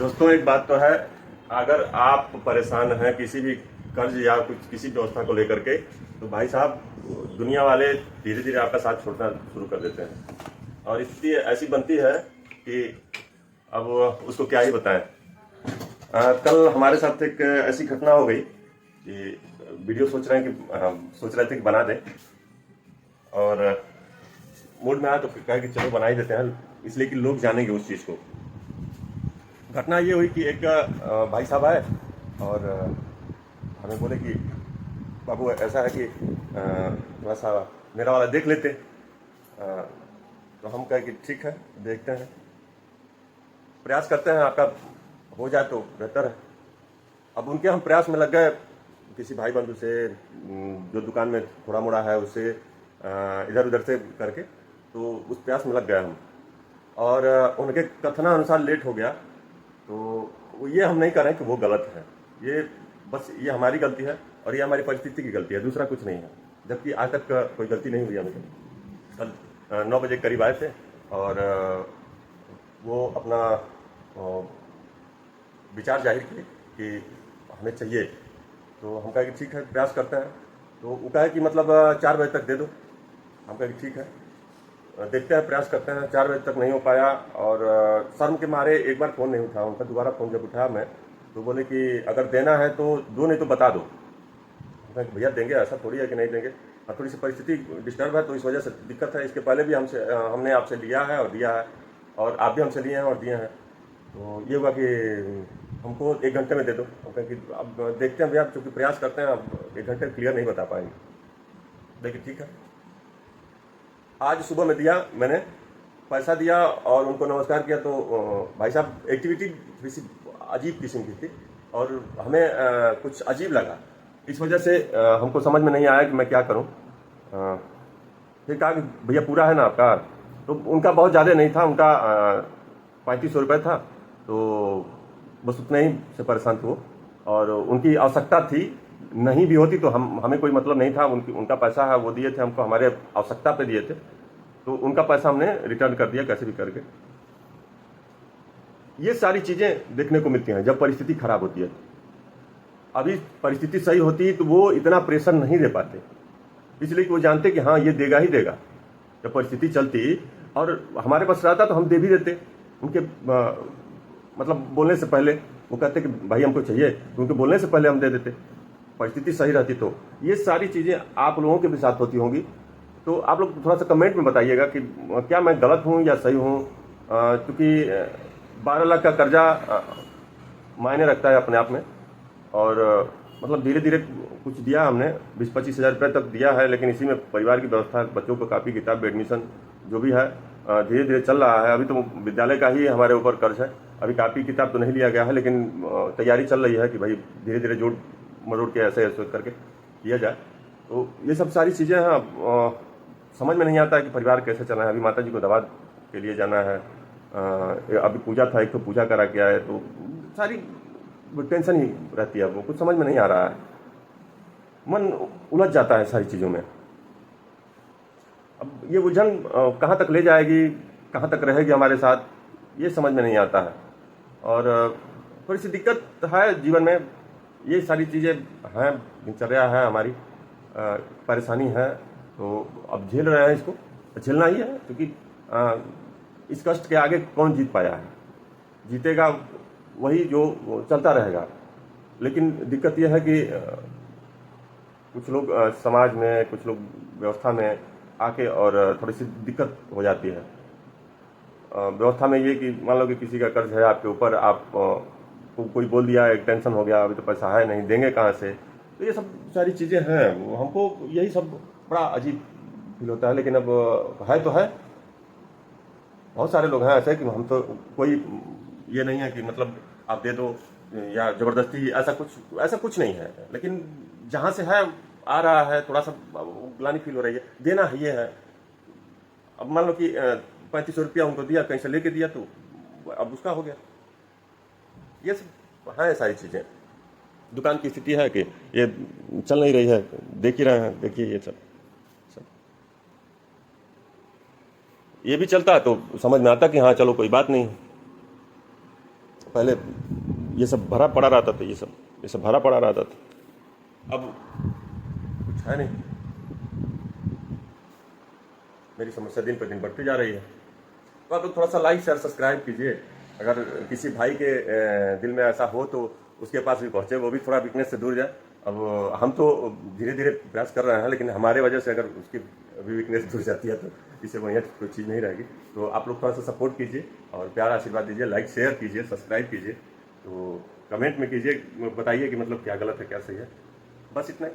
दोस्तों एक बात तो है, अगर आप परेशान हैं किसी भी कर्ज या कुछ किसी व्यवस्था को लेकर के, तो भाई साहब दुनिया वाले धीरे धीरे आपका साथ छोड़ना शुरू कर देते हैं और स्थिति ऐसी बनती है कि अब उसको क्या ही बताएं। कल हमारे साथ एक ऐसी घटना हो गई कि वीडियो सोच रहे थे कि बना दें और मूड में आया तो कहा कि चलो बना ही देते हैं, इसलिए कि लोग जानेंगे उस चीज़ को। घटना ये हुई कि एक भाई साहब आए और हमें बोले कि बाबू ऐसा है कि थोड़ा सा मेरा वाला देख लेते। तो हम कहे कि ठीक है देखते हैं, प्रयास करते हैं, आपका हो जाए तो बेहतर है। अब उनके हम प्रयास में लग गए, किसी भाई बंधु से जो दुकान में थोड़ा मोड़ा है उससे इधर उधर से करके तो उस प्रयास में लग गए हम, और उनके कथनानुसार लेट हो गया। तो ये हम नहीं कह रहे हैं कि वो गलत है, ये बस ये हमारी गलती है और ये हमारी परिस्थिति की गलती है, दूसरा कुछ नहीं है। जबकि आज तक कोई गलती नहीं हुई हमें। कल 9 बजे करीब आए थे और वो अपना विचार जाहिर किए कि हमें चाहिए। तो हम कहा कि ठीक है प्रयास करते हैं। तो वो कहा कि मतलब 4 बजे तक दे दो। हम कहा कि ठीक है देखते हैं, प्रयास करते हैं। 4 बजे तक नहीं हो पाया और शर्म के मारे एक बार फ़ोन नहीं उठा उनका, दोबारा फ़ोन जब उठाया मैं तो बोले कि अगर देना है तो दो, नहीं तो बता दो। भैया देंगे, ऐसा थोड़ी है कि नहीं देंगे, थोड़ी सी परिस्थिति डिस्टर्ब है तो इस वजह से दिक्कत है। इसके पहले भी हमने आपसे लिया है और दिया है, और आप भी हमसे लिए हैं और दिए हैं। तो ये हुआ कि हमको 1 घंटे में दे दो। हम कहें कि अब देखते हैं भैया, चूँकि प्रयास करते हैं, अब 1 घंटे क्लियर नहीं बता पाएंगे। देखिए ठीक है, आज सुबह में दिया, मैंने पैसा दिया और उनको नमस्कार किया। तो भाई साहब एक्टिविटी थोड़ी सी अजीब किस्म की थी और हमें कुछ अजीब लगा। इस वजह से हमको समझ में नहीं आया कि मैं क्या करूं। फिर कहा कि भैया पूरा है ना आपका? तो उनका बहुत ज़्यादा नहीं था, उनका 3500 रुपये था। तो बस उतने ही से परेशान थे वो, और उनकी आवश्यकता थी। नहीं भी होती तो हमें कोई मतलब नहीं था। उनका पैसा है वो दिए थे हमको, हमारे आवश्यकता पे दिए थे, तो उनका पैसा हमने रिटर्न कर दिया कैसे भी करके। ये सारी चीज़ें देखने को मिलती हैं जब परिस्थिति खराब होती है। अभी परिस्थिति सही होती तो वो इतना प्रेशर नहीं दे पाते, इसलिए कि वो जानते कि हाँ ये देगा ही देगा। जब परिस्थिति चलती और हमारे पास रहता तो हम दे भी देते। उनके मतलब बोलने से पहले वो कहते कि भाई हमको चाहिए, तो उनके बोलने से पहले हम दे देते, परिस्थिति सही रहती तो। ये सारी चीज़ें आप लोगों के भी साथ होती होंगी। तो आप लोग थोड़ा सा कमेंट में बताइएगा कि क्या मैं गलत हूँ या सही हूँ। क्योंकि 12 लाख का कर्जा मायने रखता है अपने आप में, और मतलब धीरे धीरे कुछ दिया हमने, 20-25 हज़ार रुपये तक दिया है, लेकिन इसी में परिवार की व्यवस्था, बच्चों को कापी किताब एडमिशन जो भी है धीरे धीरे चल रहा है। अभी तो विद्यालय का ही हमारे ऊपर कर्ज है, अभी कापी किताब तो नहीं लिया गया है, लेकिन तैयारी चल रही है कि भाई धीरे धीरे जोड़ मरोड़ के ऐसे ऐसे करके किया जाए। तो ये सब सारी चीज़ें हैं, समझ में नहीं आता है कि परिवार कैसे चलना है। अभी माता जी को दवा के लिए जाना है, अभी पूजा था, एक तो पूजा करा के आए, तो सारी टेंशन ही रहती है। वो कुछ समझ में नहीं आ रहा है, मन उलझ जाता है सारी चीज़ों में। अब ये उलझन कहाँ तक ले जाएगी, कहाँ तक रहेगी हमारे साथ, ये समझ में नहीं आता है। और थोड़ी सी दिक्कत है जीवन में, ये सारी चीज़ें हैं, दिनचर्या है हमारी, परेशानी है। तो अब झेल रहे हैं, इसको झेलना ही है, क्योंकि इस कष्ट के आगे कौन जीत पाया है। जीतेगा वही जो चलता रहेगा। लेकिन दिक्कत यह है कि कुछ लोग समाज में, कुछ लोग व्यवस्था में आके और थोड़ी सी दिक्कत हो जाती है। व्यवस्था में ये कि मान लो कि किसी का कर्ज है आपके ऊपर, आप को कोई बोल दिया, एक टेंशन हो गया, अभी तो पैसा है नहीं, देंगे कहाँ से। तो ये सब सारी चीज़ें हैं, हमको यही सब बड़ा अजीब फील होता है। लेकिन अब है तो है, बहुत सारे लोग हैं ऐसे कि हम तो, कोई ये नहीं है कि मतलब आप दे दो या ज़बरदस्ती, ऐसा कुछ नहीं है। लेकिन जहाँ से है आ रहा है, थोड़ा सा ग्लानि फील हो रही है, देना है ये है। अब मान लो कि 3500 रुपया उनको दिया, कहीं से लेके दिया, तो अब उसका हो गया। ये सब है सारी चीज़ें। दुकान की स्थिति है कि ये चल नहीं रही है, देख ही रहे हैं, देखिए ये सब ये भी चलता तो समझ में आता कि हाँ चलो कोई बात नहीं। पहले ये सब भरा पड़ा रहता था, ये सब भरा पड़ा रहता था। अब कुछ है नहीं, मेरी समस्या दिन पर दिन बढ़ती जा रही है। तो आप लोग थोड़ा सा लाइक शेयर सब्सक्राइब कीजिए। अगर किसी भाई के दिल में ऐसा हो तो उसके पास भी पहुँचे, वो भी थोड़ा वीकनेस से दूर जाए। अब हम तो धीरे धीरे प्रयास कर रहे हैं, लेकिन हमारे वजह से अगर उसकी अभी वीकनेस दूर जाती है तो इससे बढ़िया कोई चीज़ नहीं रहेगी। तो आप लोग थोड़ा सा सपोर्ट कीजिए और प्यार आशीर्वाद दीजिए, लाइक शेयर कीजिए, सब्सक्राइब कीजिए। तो कमेंट में कीजिए, बताइए कि मतलब क्या गलत है क्या सही है, बस इतना ही।